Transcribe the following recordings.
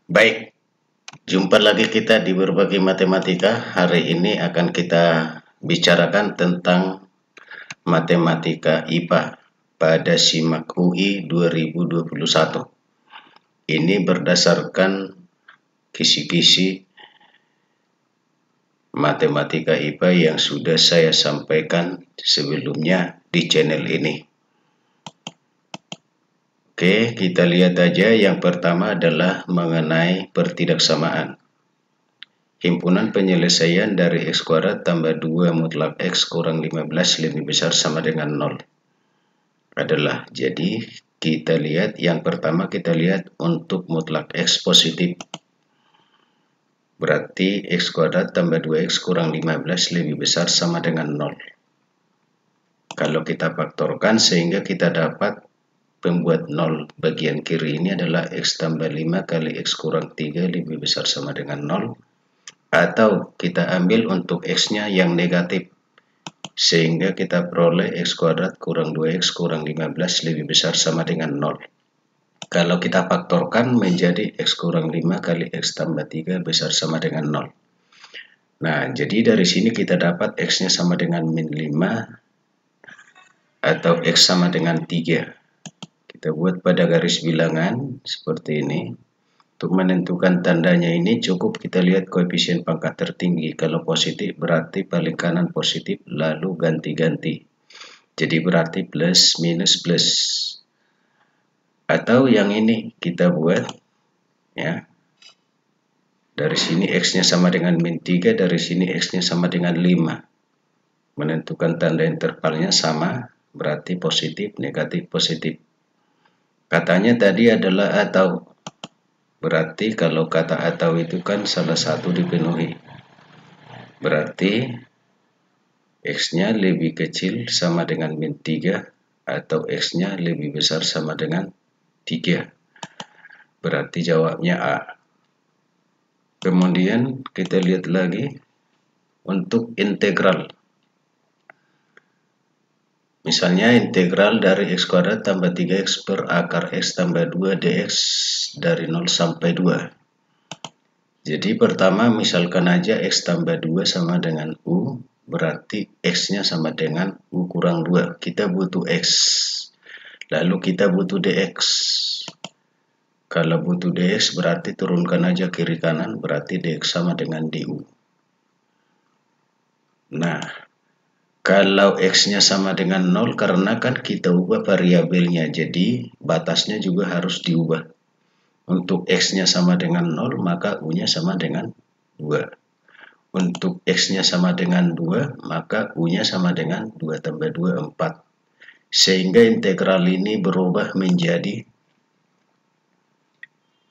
Baik, jumpa lagi kita di Berbagi Matematika. Hari ini akan kita bicarakan tentang matematika IPA pada SIMAK UI 2021. Ini berdasarkan kisi-kisi matematika IPA yang sudah saya sampaikan sebelumnya di channel ini. Oke, kita lihat aja. Yang pertama adalah mengenai pertidaksamaan. Himpunan penyelesaian dari X kuadrat tambah 2 mutlak X kurang 15 lebih besar sama dengan 0 adalah. Jadi kita lihat yang pertama, kita lihat untuk mutlak X positif. Berarti X kuadrat tambah 2X kurang 15 lebih besar sama dengan 0. Kalau kita faktorkan sehingga kita dapat pembuat 0 bagian kiri ini adalah X tambah 5 kali X kurang 3 lebih besar sama dengan 0. Atau kita ambil untuk X-nya yang negatif, sehingga kita peroleh X kuadrat kurang 2X kurang 15 lebih besar sama dengan 0. Kalau kita faktorkan menjadi X kurang 5 kali X tambah 3 besar sama dengan 0. Nah, jadi dari sini kita dapat X-nya sama dengan min 5 atau X sama dengan 3. Kita buat pada garis bilangan seperti ini. Untuk menentukan tandanya ini cukup kita lihat koefisien pangkat tertinggi. Kalau positif berarti paling kanan positif, lalu ganti-ganti. Jadi berarti plus minus plus. Atau yang ini kita buat ya. Dari sini X-nya sama dengan min 3, dari sini X-nya sama dengan 5. Menentukan tanda intervalnya sama, berarti positif, negatif, positif. Katanya tadi adalah atau. Berarti kalau kata atau itu kan salah satu dipenuhi. Berarti X-nya lebih kecil sama dengan min 3 atau X-nya lebih besar sama dengan 3. Berarti jawabnya A. Kemudian kita lihat lagi untuk integral. Misalnya integral dari X kuadrat tambah 3X per akar X tambah 2 dx dari 0 sampai 2. Jadi pertama misalkan aja X tambah 2 sama dengan U, berarti X-nya sama dengan U kurang 2. Kita butuh X. Lalu kita butuh dx. Kalau butuh dx berarti turunkan aja kiri kanan, berarti dx sama dengan du. Nah, kalau X-nya sama dengan 0 karena kan kita ubah variabelnya, jadi batasnya juga harus diubah. Untuk X-nya sama dengan 0, maka U-nya sama dengan 2. Untuk X-nya sama dengan 2, maka U-nya sama dengan 2 tambah 2, 4. Sehingga integral ini berubah menjadi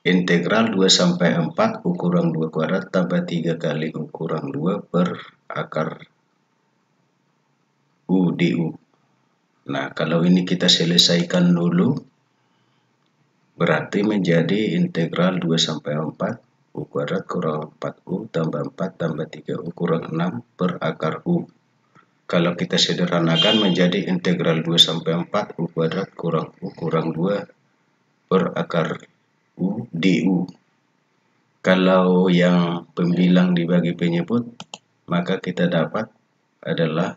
integral 2 sampai 4 U kurang 2 kuadrat tambah 3 kali U kurang 2 per akar U du. Nah, kalau ini kita selesaikan dulu, berarti menjadi integral 2 sampai 4 U kuadrat kurang 4U tambah 4 tambah 3U kurang 6 per akar U. Kalau kita sederhanakan menjadi integral 2 sampai 4 U kuadrat kurang U kurang 2 per akar U du. Kalau yang pembilang dibagi penyebut, maka kita dapat adalah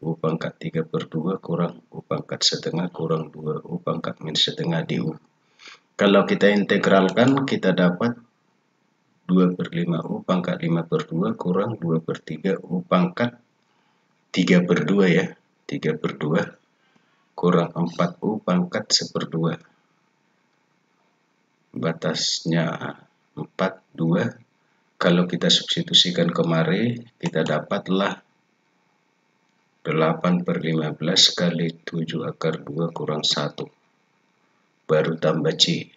U pangkat 3 per 2 kurang U pangkat setengah kurang 2 U pangkat min setengah du. Kalau kita integralkan, kita dapat 2 per 5 U pangkat 5 per 2 kurang 2 per 3 U pangkat 3 per 2 ya. 3 per 2 kurang 4 U pangkat 1/2. Batasnya 4, 2. Kalau kita substitusikan kemari, kita dapatlah 8 per 15 kali 7 akar 2 kurang 1. Baru tambah C.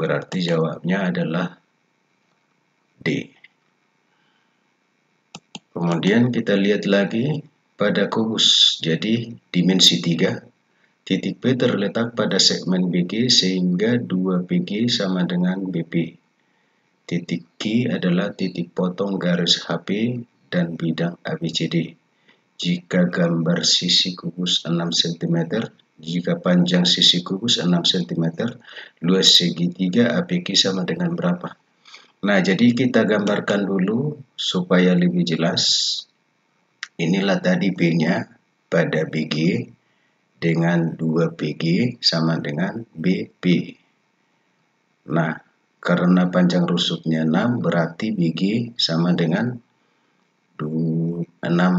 Berarti jawabnya adalah D. Kemudian kita lihat lagi pada kubus. Jadi dimensi 3. Titik P terletak pada segmen BG sehingga 2PG sama dengan BP. Titik Q adalah titik potong garis HP dan bidang ABCD. Jika gambar sisi kubus 6 cm, Jika panjang sisi kubus 6 cm, luas segitiga APQ sama dengan berapa? Nah, jadi kita gambarkan dulu supaya lebih jelas. Inilah tadi B-nya pada BG dengan 2PG sama dengan BP. Nah, karena panjang rusuknya 6, berarti BG sama dengan 6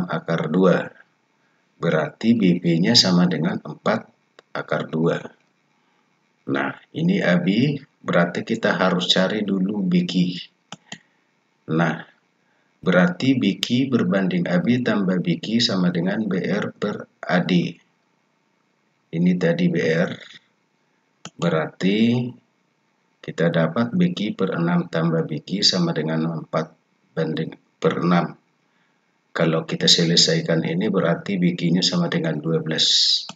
akar 2. Berarti BP-nya sama dengan 4 akar 2. Nah, ini AB, berarti kita harus cari dulu BQ. Nah, berarti BQ berbanding AB tambah BQ sama dengan BR per AD. Ini tadi BR. Berarti kita dapat BQ per 6 tambah BQ sama dengan 4 banding per 6. Kalau kita selesaikan ini berarti BQ-nya sama dengan 12.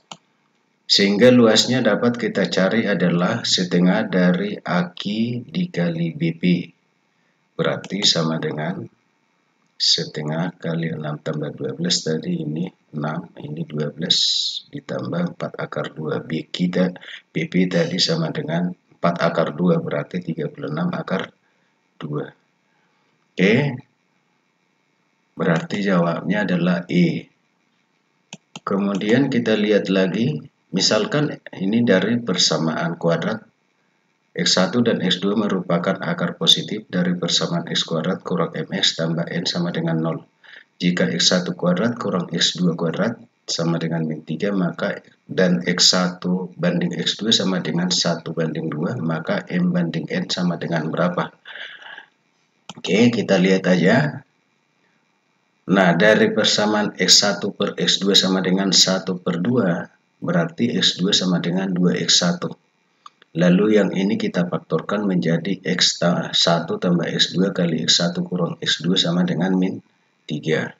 Sehingga luasnya dapat kita cari adalah setengah dari AQ dikali BP. Berarti sama dengan setengah kali 6 tambah 12 tadi, ini 6, ini 12 ditambah 4 akar 2. BP tadi sama dengan 4 akar 2, berarti 36 akar 2. Oke, berarti jawabnya adalah E. Kemudian kita lihat lagi, misalkan ini dari persamaan kuadrat X1 dan X2 merupakan akar positif dari persamaan X kuadrat kurang MX tambah N sama dengan 0. Jika X1 kuadrat kurang X2 kuadrat sama dengan min 3, maka dan X1 banding X2 sama dengan 1 banding 2, maka M banding N sama dengan berapa? Oke, kita lihat aja. Nah, dari persamaan X1 per X2 sama dengan 1 per 2, berarti X2 sama dengan 2X1. Lalu yang ini kita faktorkan menjadi X1 tambah X2 kali X1 kurang X2 sama dengan min 3.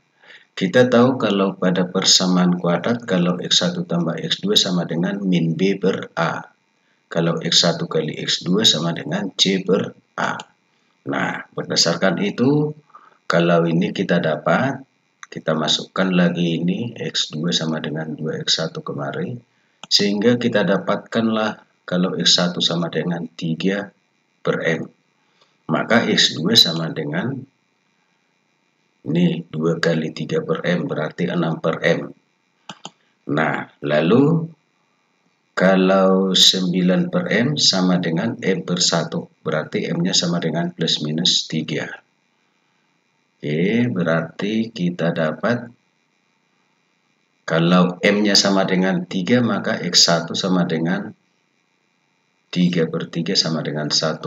Kita tahu kalau pada persamaan kuadrat, kalau X1 tambah X2 sama dengan min B per A. Kalau X1 kali X2 sama dengan C per A. Nah, berdasarkan itu, kalau ini kita dapat, kita masukkan lagi ini X2 sama dengan 2X1 kemari, sehingga kita dapatkanlah kalau X1 sama dengan 3 per M, maka X2 sama dengan ini 2 kali 3 per M, berarti 6 per M. Nah, lalu kalau 9 per M sama dengan M per 1, berarti M-nya sama dengan plus minus 3. Oke, berarti kita dapat kalau M-nya sama dengan 3, maka X1 sama dengan 3 per 3 sama dengan 1.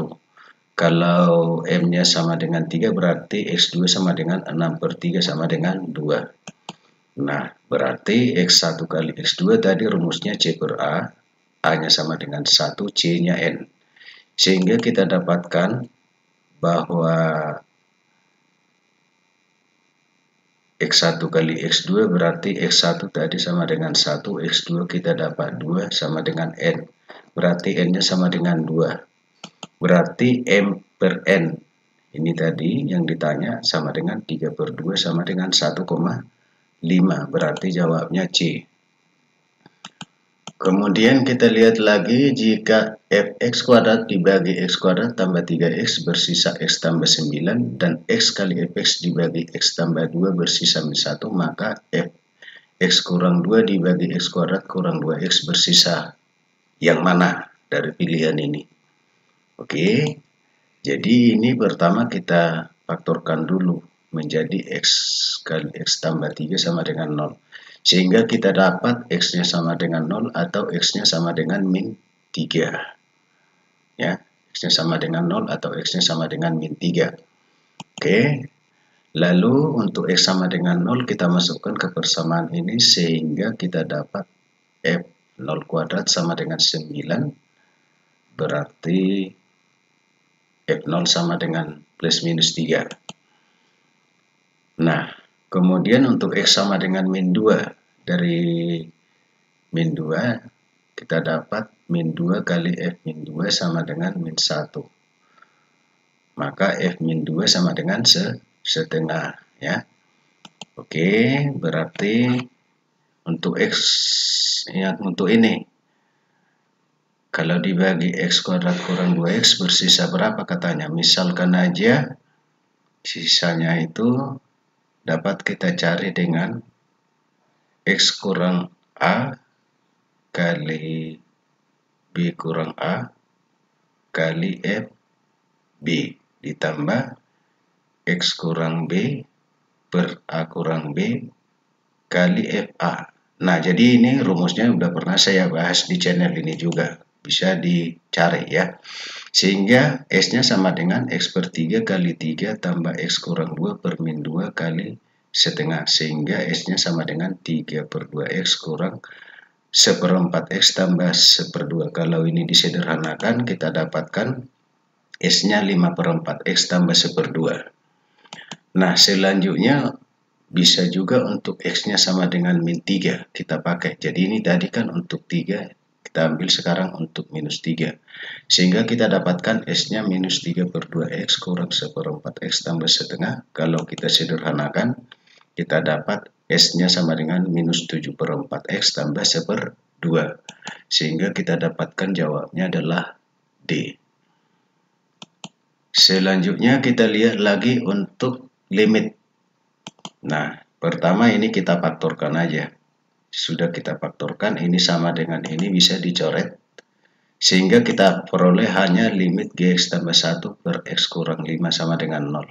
Kalau M-nya sama dengan 3, berarti X2 sama dengan 6 per 3 sama dengan 2. Nah, berarti X1 kali X2 tadi rumusnya C per A. A-nya sama dengan 1, C-nya N. Sehingga kita dapatkan bahwa X1 kali X2 berarti X1 tadi sama dengan 1, X2 kita dapat 2 sama dengan N. Berarti N-nya sama dengan 2. Berarti M per N ini tadi yang ditanya sama dengan 3 per 2 sama dengan 1,5. Berarti jawabnya C. Kemudian kita lihat lagi, jika fx kuadrat dibagi x kuadrat tambah 3x bersisa x tambah 9 dan x kali fx dibagi x tambah 2 bersisa min 1, maka fx kurang 2 dibagi x kuadrat kurang 2x bersisa yang mana dari pilihan ini? Oke, jadi ini pertama kita faktorkan dulu menjadi x kali x tambah 3 sama dengan 0. Sehingga kita dapat X-nya sama dengan 0 atau X-nya sama dengan min 3. Ya, X-nya sama dengan 0 atau X-nya sama dengan min 3. Oke. Lalu untuk X sama dengan 0 kita masukkan ke persamaan ini sehingga kita dapat F0 kuadrat sama dengan 9. Berarti F0 sama dengan plus minus 3. Nah, kemudian untuk X sama dengan min 2, dari min 2 kita dapat min 2 kali F min 2 sama dengan min 1. Maka F min 2 sama dengan setengah, ya. Oke, berarti Untuk X ya, untuk ini kalau dibagi X kuadrat kurang 2X bersisa berapa katanya. Misalkan aja sisanya itu dapat kita cari dengan X kurang A kali B kurang A kali F B ditambah X kurang B per A kurang B kali FA. Nah, jadi ini rumusnya udah pernah saya bahas di channel ini juga. Bisa dicari ya. Sehingga S-nya sama dengan X per 3 kali 3 tambah X kurang 2 per min 2 kali setengah. Sehingga S-nya sama dengan 3 per 2X kurang seperempat X tambah seper 2. Kalau ini disederhanakan, kita dapatkan S-nya 5 per 4X tambah seper 2. Nah, selanjutnya bisa juga untuk X-nya sama dengan min 3 kita pakai. Jadi ini tadi kan untuk 3, kita ambil sekarang untuk minus 3. Sehingga kita dapatkan S-nya minus 3 per 2X kurang seperempat X tambah setengah. Kalau kita sederhanakan, kita dapat S-nya sama dengan minus 7 per 4X tambah seper 2. Sehingga kita dapatkan jawabnya adalah D. Selanjutnya kita lihat lagi untuk limit. Nah, pertama ini kita faktorkan aja. Sudah kita faktorkan, ini sama dengan ini bisa dicoret. Sehingga kita peroleh hanya limit Gx tambah 1 per X kurang 5 sama dengan 0.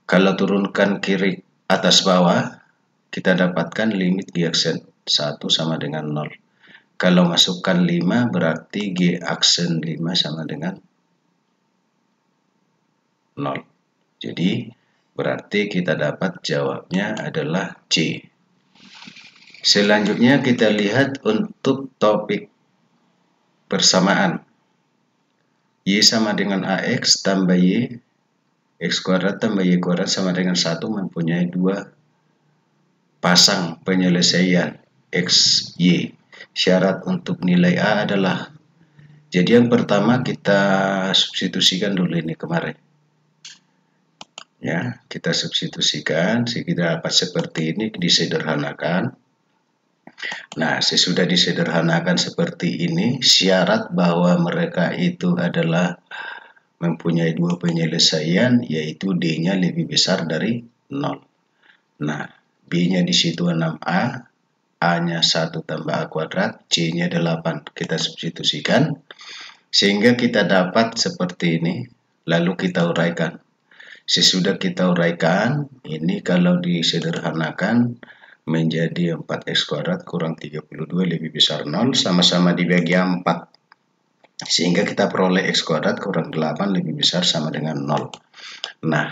Kalau turunkan kiri atas bawah, kita dapatkan limit Gx 1 sama dengan 0. Kalau masukkan 5 berarti G aksen 5 sama dengan 0. Jadi berarti kita dapat jawabnya adalah C. Selanjutnya kita lihat untuk topik persamaan. Y sama dengan AX tambah Y, X kuadrat tambah Y kuadrat sama dengan 1 mempunyai dua pasang penyelesaian X, Y. Syarat untuk nilai A adalah, jadi yang pertama kita substitusikan dulu ini kemarin. Ya, kita substitusikan, sehingga dapat seperti ini, disederhanakan. Nah, sesudah disederhanakan seperti ini, syarat bahwa mereka itu adalah mempunyai dua penyelesaian, yaitu D-nya lebih besar dari 0. Nah, B-nya di situ 6A, A-nya 1 tambah A kuadrat, C-nya 8. Kita substitusikan, sehingga kita dapat seperti ini, lalu kita uraikan. Sesudah kita uraikan, ini kalau disederhanakan, menjadi 4X kuadrat kurang 32 lebih besar 0, sama-sama dibagi 4. Sehingga kita peroleh X kuadrat kurang 8 lebih besar sama dengan 0. Nah,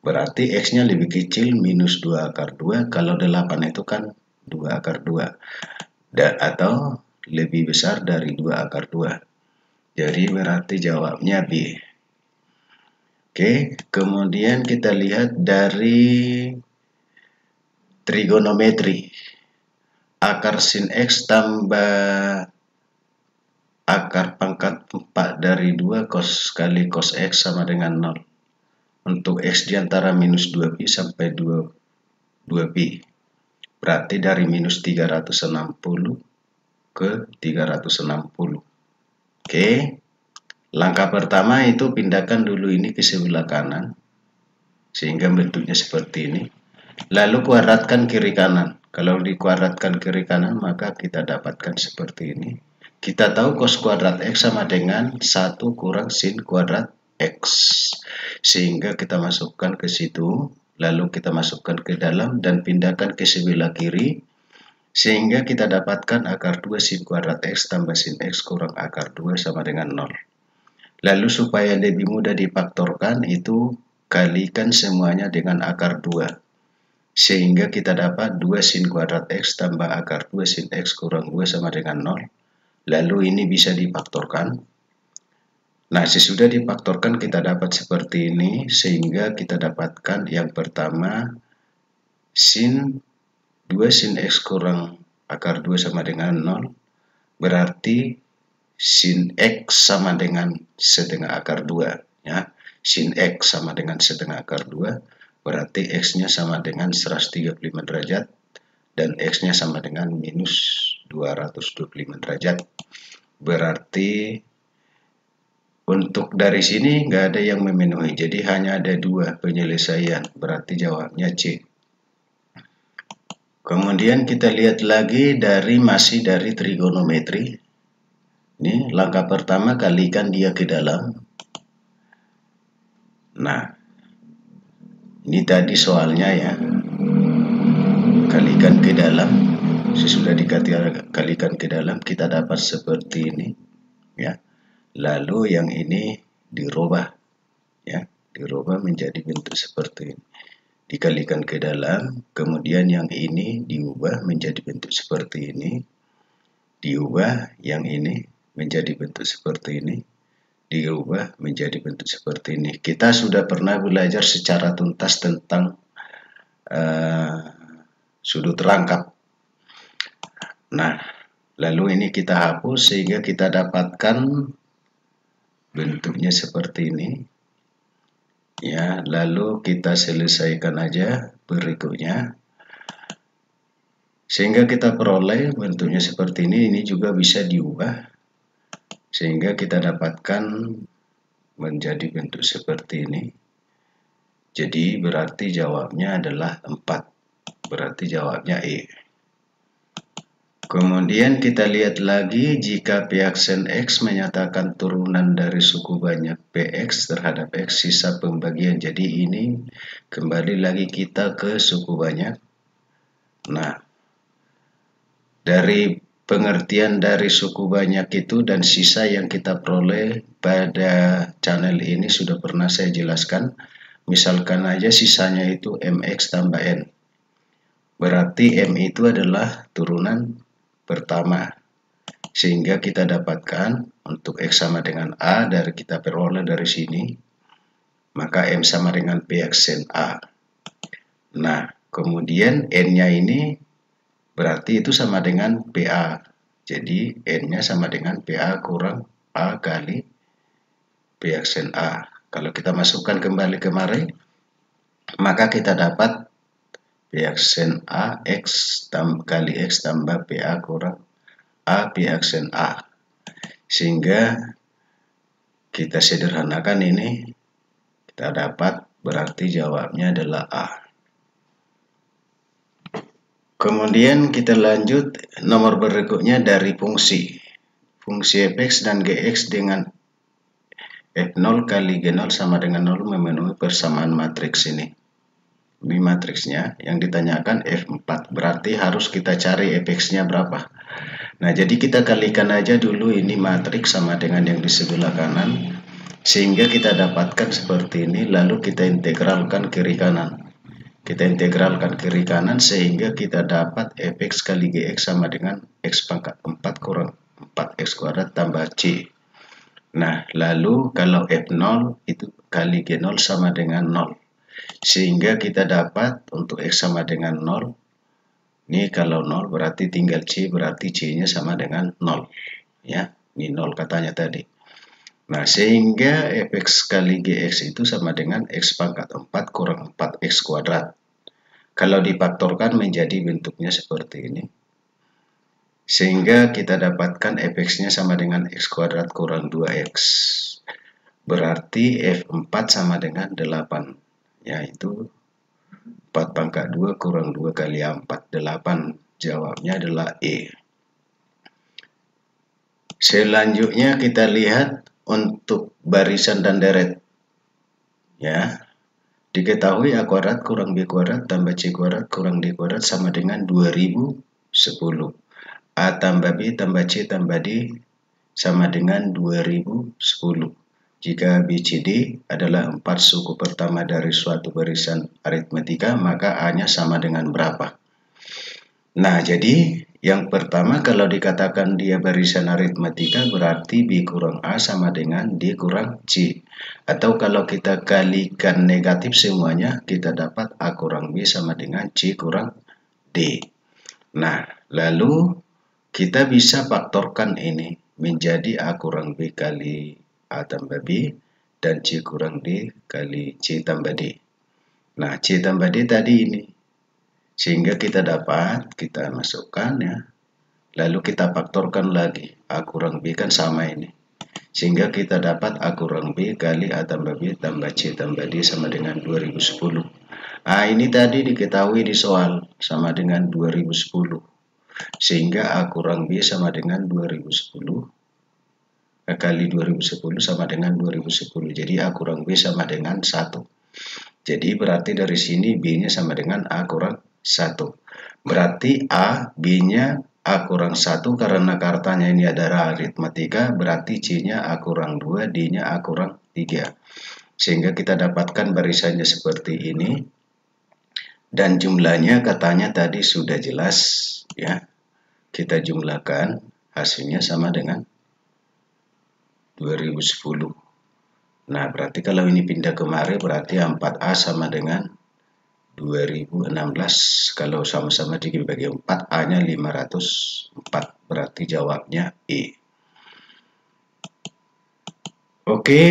berarti X-nya lebih kecil minus 2 akar 2, kalau 8 itu kan 2 akar 2. Atau lebih besar dari 2 akar 2. Jadi berarti jawabnya B. Oke, kemudian kita lihat dari trigonometri. Akar sin X tambah akar pangkat 4 dari 2 cos kali cos X sama dengan 0. Untuk X diantara minus 2pi sampai 2pi. Berarti dari minus 360 ke 360. Oke. Langkah pertama itu pindahkan dulu ini ke sebelah kanan. Sehingga bentuknya seperti ini. Lalu kuadratkan kiri kanan. Kalau dikuadratkan kiri kanan, maka kita dapatkan seperti ini. Kita tahu cos kuadrat X sama dengan 1 kurang sin kuadrat X. Sehingga kita masukkan ke situ. Lalu kita masukkan ke dalam dan pindahkan ke sebelah kiri. Sehingga kita dapatkan akar 2 sin kuadrat X tambah sin X kurang akar 2 sama dengan 0. Lalu supaya lebih mudah difaktorkan, itu kalikan semuanya dengan akar 2. Sehingga kita dapat 2 sin kuadrat X tambah akar 2 sin X kurang 2 sama dengan 0. Lalu ini bisa difaktorkan. Nah, sesudah difaktorkan kita dapat seperti ini. Sehingga kita dapatkan yang pertama sin 2 sin X kurang akar 2 sama dengan 0. Berarti sin X sama dengan setengah akar 2. Ya. Sin X sama dengan setengah akar 2. Berarti X-nya sama dengan 135 derajat. dan X-nya sama dengan minus 225 derajat. Berarti untuk dari sini nggak ada yang memenuhi, jadi hanya ada dua penyelesaian, berarti jawabnya C. Kemudian kita lihat lagi masih dari trigonometri. Ini langkah pertama, kalikan dia ke dalam. Nah, ini tadi soalnya ya, kalikan ke dalam. Sesudah dikalikan ke dalam, kita dapat seperti ini, ya. Lalu yang ini dirubah, ya, dirubah menjadi bentuk seperti ini. Dikalikan ke dalam, kemudian yang ini diubah menjadi bentuk seperti ini, diubah yang ini menjadi bentuk seperti ini, diubah menjadi bentuk seperti ini. Kita sudah pernah belajar secara tuntas tentang sudut rangkap. Nah, lalu ini kita hapus sehingga kita dapatkan bentuknya seperti ini. Ya, lalu kita selesaikan aja berikutnya. Sehingga kita peroleh bentuknya seperti ini juga bisa diubah. Sehingga kita dapatkan menjadi bentuk seperti ini. Jadi berarti jawabnya adalah 4. Berarti jawabnya E. Kemudian kita lihat lagi, jika P aksen X menyatakan turunan dari suku banyak PX terhadap X sisa pembagian. Jadi ini kembali lagi kita ke suku banyak. Nah, dari pengertian dari suku banyak itu dan sisa yang kita peroleh pada channel ini sudah pernah saya jelaskan. Misalkan aja sisanya itu MX tambah N. Berarti M itu adalah turunan pertama. Sehingga kita dapatkan untuk X sama dengan A dari kita peroleh dari sini. Maka M sama dengan P aksen A. Nah, kemudian N-nya ini berarti itu sama dengan PA. Jadi N-nya sama dengan PA kurang A kali P aksen A. Kalau kita masukkan kembali kemari, maka kita dapat P aksen A X kali X tambah PA kurang A P aksen A. Sehingga kita sederhanakan ini, kita dapat berarti jawabnya adalah A. Kemudian kita lanjut nomor berikutnya dari fungsi. Fungsi fx dan gx dengan f0 kali g0 sama dengan 0 memenuhi persamaan matriks ini. Ini matriksnya yang ditanyakan F4, berarti harus kita cari fx-nya berapa. Nah, jadi kita kalikan aja dulu ini matriks sama dengan yang di sebelah kanan, sehingga kita dapatkan seperti ini, lalu kita integralkan kiri kanan. Kita integralkan kiri kanan sehingga kita dapat fx kali gx sama dengan x pangkat 4 kurang 4x kuadrat tambah c. Nah, lalu kalau f0 itu kali g0 sama dengan 0. Sehingga kita dapat untuk X sama dengan 0. Ini kalau 0 berarti tinggal C, berarti C-nya sama dengan 0. Ya, ini 0 katanya tadi. Nah, sehingga fx kali gx itu sama dengan X pangkat 4 kurang 4x kuadrat. Kalau difaktorkan menjadi bentuknya seperti ini. Sehingga kita dapatkan fx-nya sama dengan x kuadrat kurang 2x. Berarti f4 sama dengan 8. Yaitu 4 pangkat 2 kurang 2 kali 4. 8. Jawabnya adalah E. Selanjutnya kita lihat untuk barisan dan deret. Ya. Diketahui A kuadrat kurang B kuadrat tambah C kuadrat kurang D kuadrat sama dengan 2010. A tambah B tambah C tambah D sama dengan 2010. Jika BCD adalah 4 suku pertama dari suatu barisan aritmetika, maka A-nya sama dengan berapa? Nah, jadi yang pertama kalau dikatakan dia barisan aritmetika berarti B kurang A sama dengan D kurang C. Atau kalau kita kalikan negatif semuanya, kita dapat A kurang B sama dengan C kurang D. Nah, lalu kita bisa faktorkan ini menjadi A kurang B kali A tambah B dan C kurang D kali C tambah D. Nah, C tambah D tadi ini. Sehingga kita masukkan ya. Lalu kita faktorkan lagi. A kurang B kan sama ini. Sehingga kita dapat A kurang B kali A tambah B tambah C tambah D sama dengan 2010. Nah, ini tadi diketahui di soal sama dengan 2010. Sehingga A kurang B sama dengan 2010 kali 2010 sama dengan 2010. Jadi A kurang B sama dengan 1. Jadi berarti dari sini B-nya sama dengan A kurang 1. Berarti A, B-nya A kurang 1 karena katanya ini adalah aritmatika, berarti C-nya A kurang 2, D-nya A kurang 3. Sehingga kita dapatkan barisannya seperti ini. Dan jumlahnya katanya tadi sudah jelas ya. Kita jumlahkan, hasilnya sama dengan 2010. Nah, berarti kalau ini pindah kemari berarti 4A sama dengan 2016. Kalau sama-sama dibagi 4, A-nya 504. Berarti jawabnya E. Oke,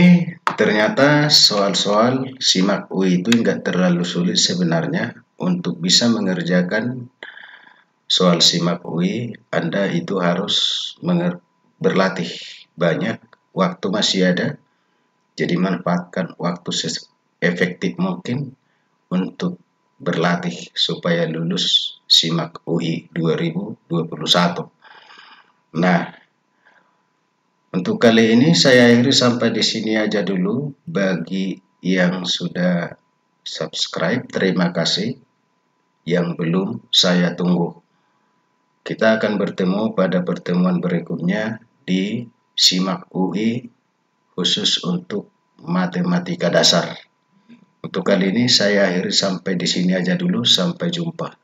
ternyata soal-soal SIMAK UI itu enggak terlalu sulit sebenarnya. Untuk bisa mengerjakan soal SIMAK UI, Anda itu harus berlatih banyak. Waktu masih ada, jadi manfaatkan waktu efektif mungkin untuk berlatih supaya lulus SIMAK UI 2021. Nah, untuk kali ini saya akhiri sampai di sini aja dulu. Bagi yang sudah subscribe, terima kasih. Yang belum, saya tunggu. Kita akan bertemu pada pertemuan berikutnya di SIMAK UI khusus untuk matematika dasar. Untuk kali ini saya akhiri sampai di sini aja dulu. Sampai jumpa.